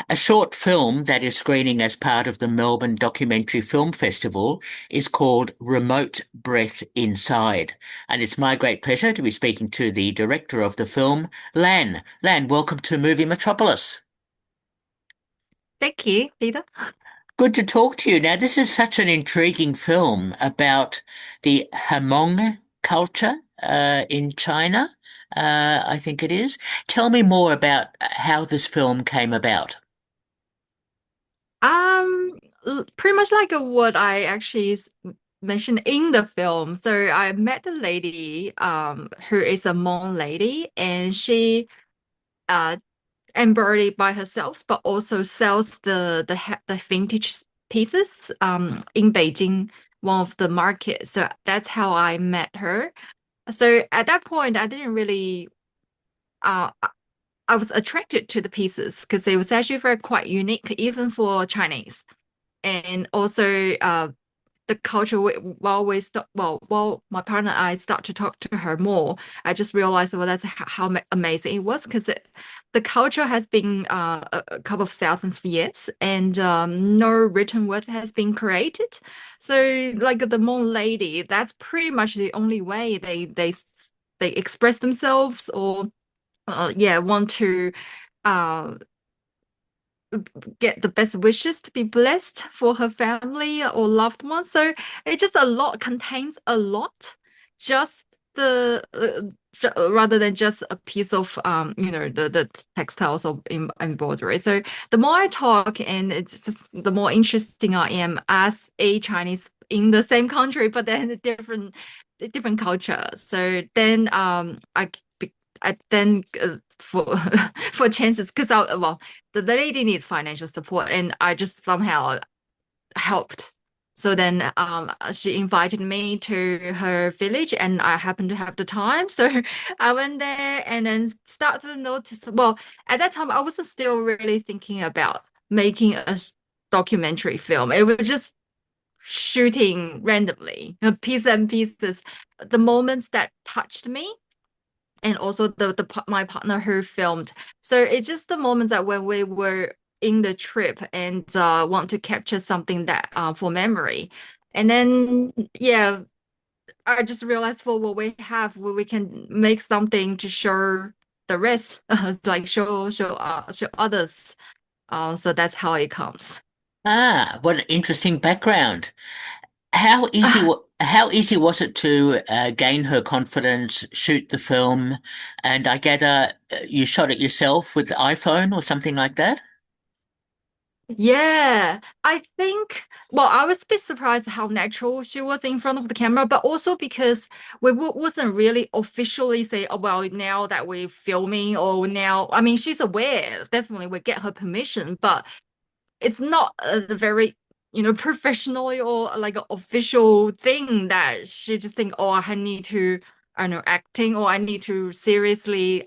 A short film that is screening as part of the Melbourne Documentary Film Festival is called Remote Breath Inside. And it's my great pleasure to be speaking to the director of the film, Lan. Lan, welcome to Movie Metropolis. Thank you, Peter. Good to talk to you. Now, this is such an intriguing film about the Hmong culture in China, I think it is. Tell me more about how this film came about. Pretty much like what I actually mentioned in the film. So I met the lady, who is a Hmong lady, and she uh embroidered by herself, but also sells the vintage pieces in Beijing, one of the markets. So that's how I met her. So at that point, I didn't really I was attracted to the pieces because it was actually very quite unique, even for Chinese. And also, the culture. While while my partner and I start to talk to her more, I just realized, well, that's how amazing it was because the culture has been a couple of thousands of years, and no written words has been created. So, like the Hmong lady, that's pretty much the only way they express themselves or yeah, want to uh get the best wishes to be blessed for her family or loved ones. So it just a lot contains a lot, just the rather than just a piece of the textiles of embroidery. So the more I talk, and it's just the more interesting I am as a Chinese in the same country, but then a different culture. So then I then for for chances because I well the lady needs financial support and I just somehow helped. So then she invited me to her village and I happened to have the time. So I went there and then started to notice, well, at that time I wasn't still really thinking about making a documentary film. It was just shooting randomly, pieces and pieces, the moments that touched me and also my partner who filmed. So it's just the moments that when we were in the trip and want to capture something that for memory. And then yeah, I just realized for what we have, we can make something to show the rest, like show others. So that's how it comes. Ah, what an interesting background. How easy was it to gain her confidence, shoot the film, and I gather you shot it yourself with the iPhone or something like that? Yeah, I think, well, I was a bit surprised how natural she was in front of the camera, but also because we w wasn't really officially say, oh, well, now that we're filming or now, I mean, she's aware, definitely we get her permission, but it's not a very, professionally or like an official thing that she just think, oh, I need to, I don't know, acting or I need to seriously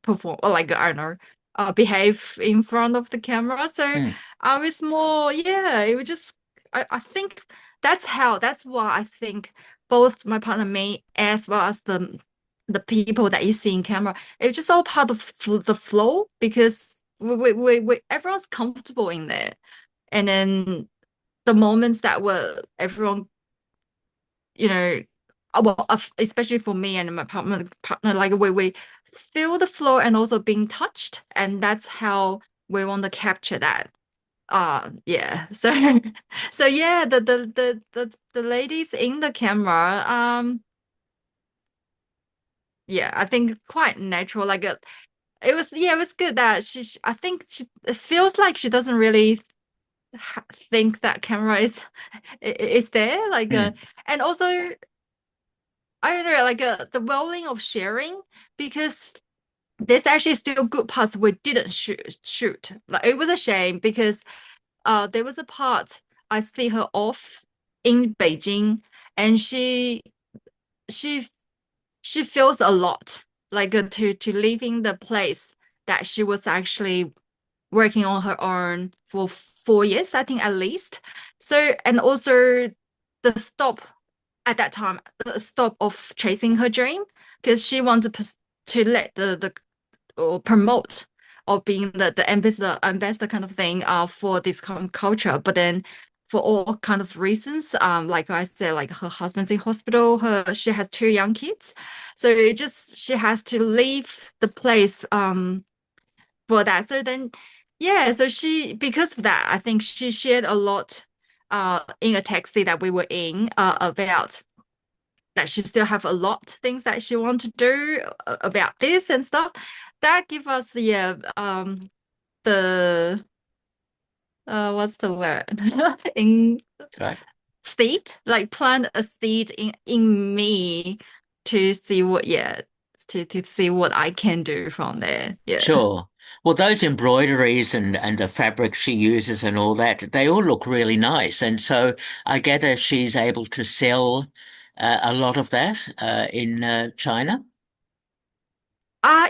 perform or like I don't know, behave in front of the camera. So Hmm. I was more, yeah, it was just I think that's why I think both my partner me as well as the people that you see in camera, it's just all part of the flow because everyone's comfortable in there. And then the moments that were everyone, you know, well, especially for me and my partner, like we feel the flow and also being touched, and that's how we want to capture that. Yeah. So, so yeah, the ladies in the camera, yeah, I think quite natural. Like it was, yeah, it was good that I think it feels like she doesn't really think that camera is there like Hmm. and also I don't know like the rolling of sharing because there's actually still good parts we didn't shoot like it was a shame because there was a part I see her off in Beijing and she she feels a lot like to leaving the place that she was actually working on her own for 4 years, I think at least. So, and also the stop at that time, the stop of chasing her dream, because she wanted to let the or promote or being the ambassador kind of thing for this kind of culture. But then for all kind of reasons, like I said, like her husband's in hospital, she has two young kids. So it just she has to leave the place for that. So then yeah, so she because of that, I think she shared a lot in a taxi that we were in about that she still have a lot things that she want to do about this and stuff. That give us yeah the what's the word in Right. seed like plant a seed in me to see what yeah to see what I can do from there. Yeah. Sure. Well, those embroideries and the fabric she uses and all that, they all look really nice. And so I gather she's able to sell a lot of that in China.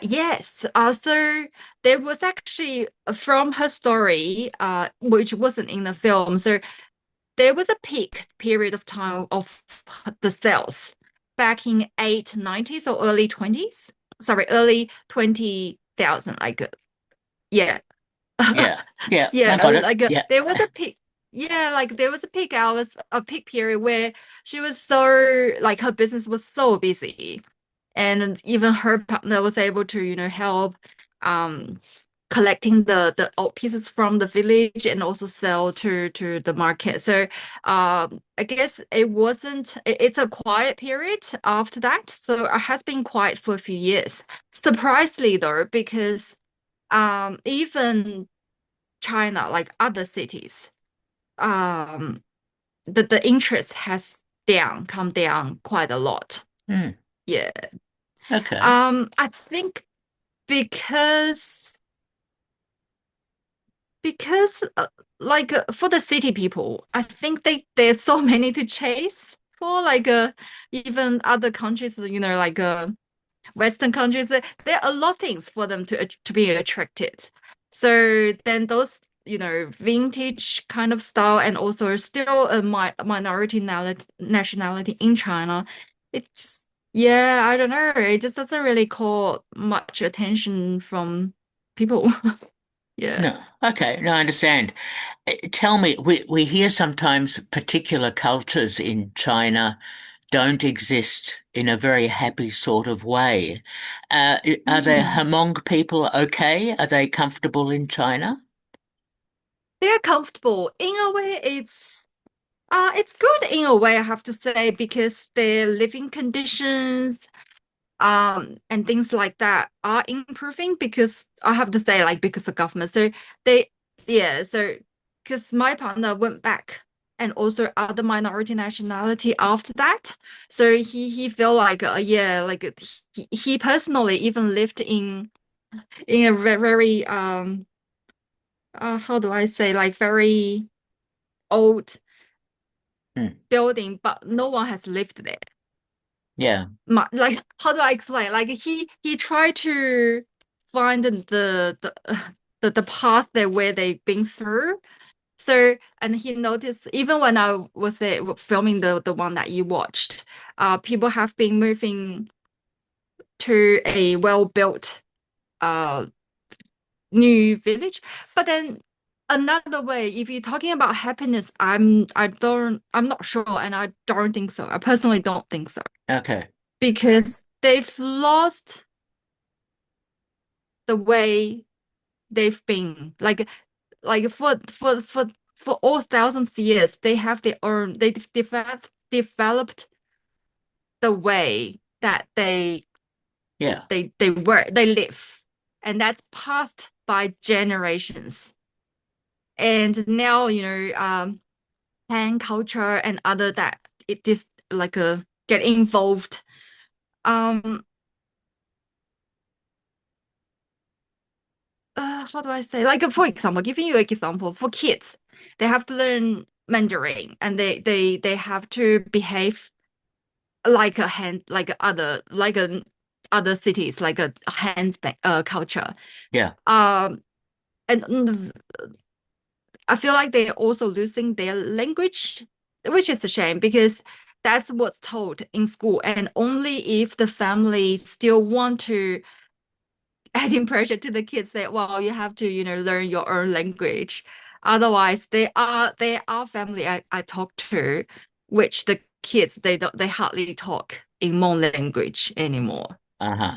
Yes. So there was actually from her story, which wasn't in the film. So there was a peak period of time of the sales back in 890s or early 20s. Sorry, early 20,000. Like, yeah. Yeah. Yeah. I Yeah, got it. like Yeah. there was a peak. Yeah, like there was a peak hours, a peak period where she was so like her business was so busy, and even her partner was able to, help um collecting the old pieces from the village and also sell to the market. So I guess it's a quiet period after that. So it has been quiet for a few years. Surprisingly though, because even China, like other cities, um, the interest has come down quite a lot. Hmm. Yeah. Okay. I think because for the city people, I think there's so many to chase for even other countries, Western countries, there are a lot of things for them to be attracted. So then those, vintage kind of style and also still a minority nationality in China, yeah, I don't know. It just doesn't really call much attention from people. Yeah. No. Okay. No, I understand. Tell me, we hear sometimes particular cultures in China don't exist in a very happy sort of way. Are the Mm. Hmong people okay? Are they comfortable in China? They're comfortable. In a way, it's good in a way, I have to say, because their living conditions and things like that are improving because I have to say like because of government. So they yeah, so because my partner went back and also other minority nationality after that. So he felt like yeah, like he personally even lived in a very how do I say like very old Hmm. building, but no one has lived there. Yeah. Like how do I explain? Like he tried to find the path that where they've been through. So and he noticed even when I was there filming the one that you watched, people have been moving to a well-built uh new village. But then another way, if you're talking about happiness, I'm not sure and I don't think so. I personally don't think so. Okay. Because they've lost the way they've been for all thousands of years they've developed the way that Yeah. they live, and that's passed by generations. And now Han culture and other that it is like a get involved. um how do I say? Like, for example, giving you an example, for kids, they have to learn Mandarin and they have to behave like other cities, like a hands culture. Yeah. And I feel like they're also losing their language, which is a shame because that's what's taught in school. And only if the family still want to adding pressure to the kids that, well, you have to, learn your own language. Otherwise, they are family I talk to, which the kids they hardly talk in Hmong language anymore. Uh-huh.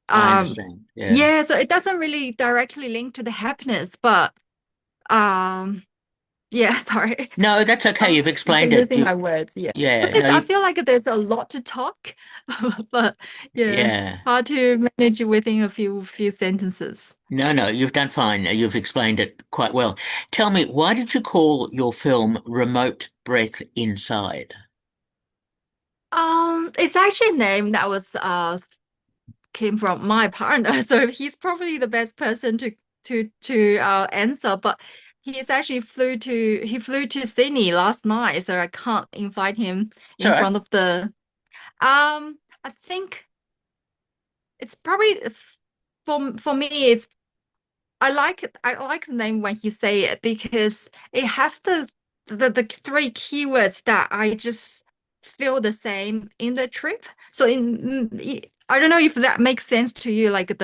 I Um, understand. Yeah. yeah, so it doesn't really directly link to the happiness, but um, yeah, sorry. No, that's okay. I'm You've explained it. losing You, my words, yeah. yeah. Because No, I you, feel like there's a lot to talk, but yeah, yeah. hard to manage within a few sentences. No, no, you've done fine. You've explained it quite well. Tell me, why did you call your film Remote Breath Inside? It's actually a name that was came from my partner, so he's probably the best person to answer. But he flew to Sydney last night, so I can't invite him in So, front of the. I think it's probably for me. I like the name when he say it because it has the three keywords that I just feel the same in the trip. So I don't know if that makes sense to you, like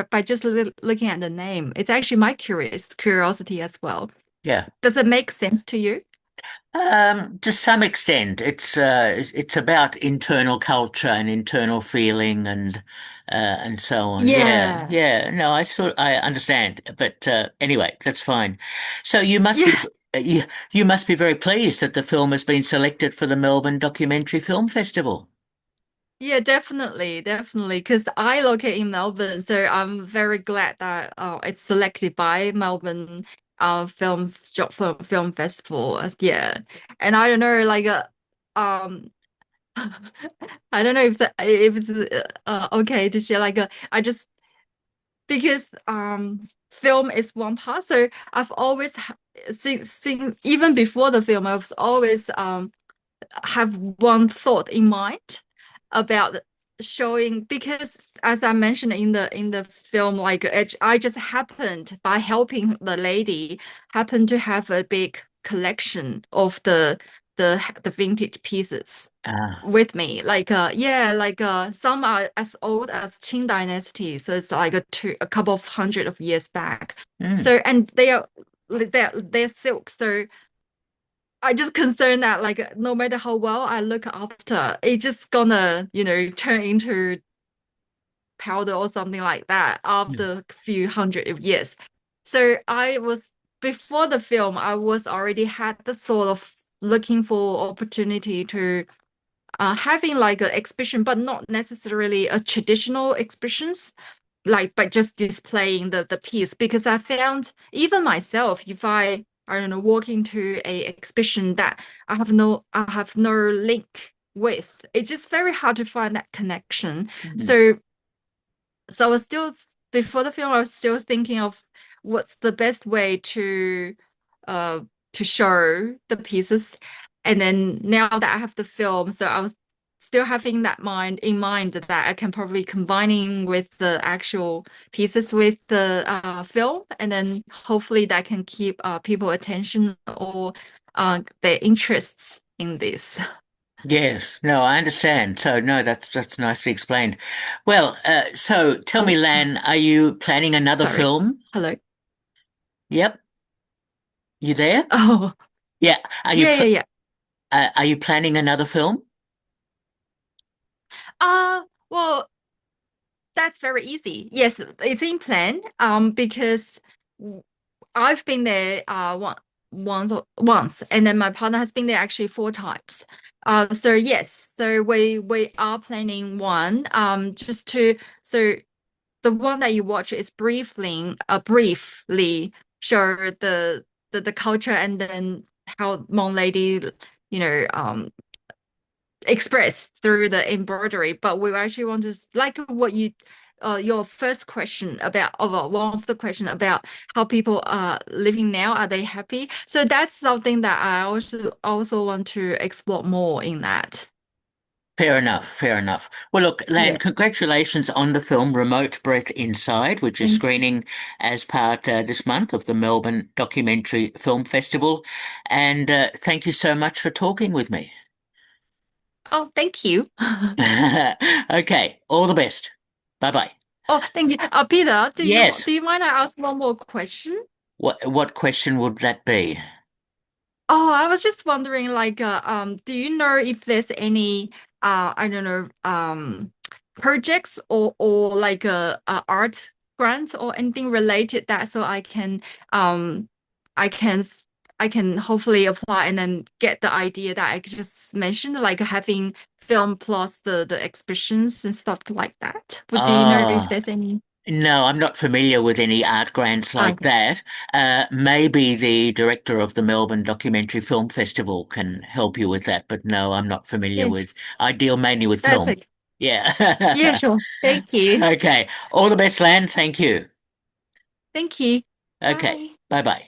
by just looking at the name. It's actually my curiosity as well. yeah. Does it make sense to you? To some extent, it's about internal culture and internal feeling and so on. Yeah, Yeah. yeah. No, I understand, but anyway, that's fine. So Yeah. you must be very pleased that the film has been selected for the Melbourne Documentary Film Festival. Yeah, definitely, definitely. Because I locate in Melbourne, so I'm very glad that it's selected by Melbourne film festival. Yeah, and I don't know, like um, I don't know if it's okay to share. Like I just because film is one part, so I've always seen even before the film, I was always have one thought in mind about showing because as I mentioned in the film, like I just happened by helping the lady happened to have a big collection of the vintage pieces Ah, with me. Like yeah, like some are as old as Qing Dynasty, so it's like a couple of hundred of years back. mm, So and they're silk, so I just concerned that like no matter how well I look after, it's just gonna, turn into powder or something like that mm, after a few hundred of years. So I was before the film, I was already had the sort of looking for opportunity to having like an exhibition, but not necessarily a traditional exhibitions like by just displaying the piece because I found even myself, if I don't know, walk into a exhibition that I have no link with, it's just very hard to find that connection. mm. So I was still before the film, I was still thinking of what's the best way uh to show the pieces. And then now that I have the film, so I was still having that mind that I can probably combining with the actual pieces with the film, and then hopefully that can keep people attention or their interests in this. Yes, no, I understand. So no, that's nicely explained. Well, so tell me, Oh, Lan, are you planning another sorry. film? Hello. Yep, you there? Oh, Yeah, yeah, yeah, yeah. are you planning another film? Well, that's very easy. Yes, it's in plan. Because I've been there once, and then my partner has been there actually four times. So yes, so we are planning one. Just to so the one that you watch is briefly show the culture and then how Hmong lady, expressed through the embroidery, but we actually want to like what you your first question about one of the question about how people are living now. Are they happy? So that's something that I also want to explore more in that. Fair enough, fair enough. Well, look, Lan, Yeah. congratulations on the film Remote Breath Inside, which is Thank you. screening as part this month of the Melbourne Documentary Film Festival. And thank you so much for talking with me. Oh, thank you. Okay, all the best. Bye bye. Oh, thank you. Peter, Yes. do you mind I ask one more question? What question would that be? Oh, I was just wondering, like, do you know if there's any, I don't know, projects or like a art grant or anything related that so um, I can, I can hopefully apply and then get the idea that I just mentioned, like having film plus the exhibitions and stuff like that. But do you know if Oh, there's any? no, I'm not familiar with any art grants like Okay, that. Maybe the director of the Melbourne Documentary Film Festival can help you with that, but no, I'm not familiar yeah, with. I deal mainly with that's film. it. Yeah, Yeah. sure. Thank you. Okay. All the best, Lan. Thank you. Thank you. Okay. Bye. Bye bye.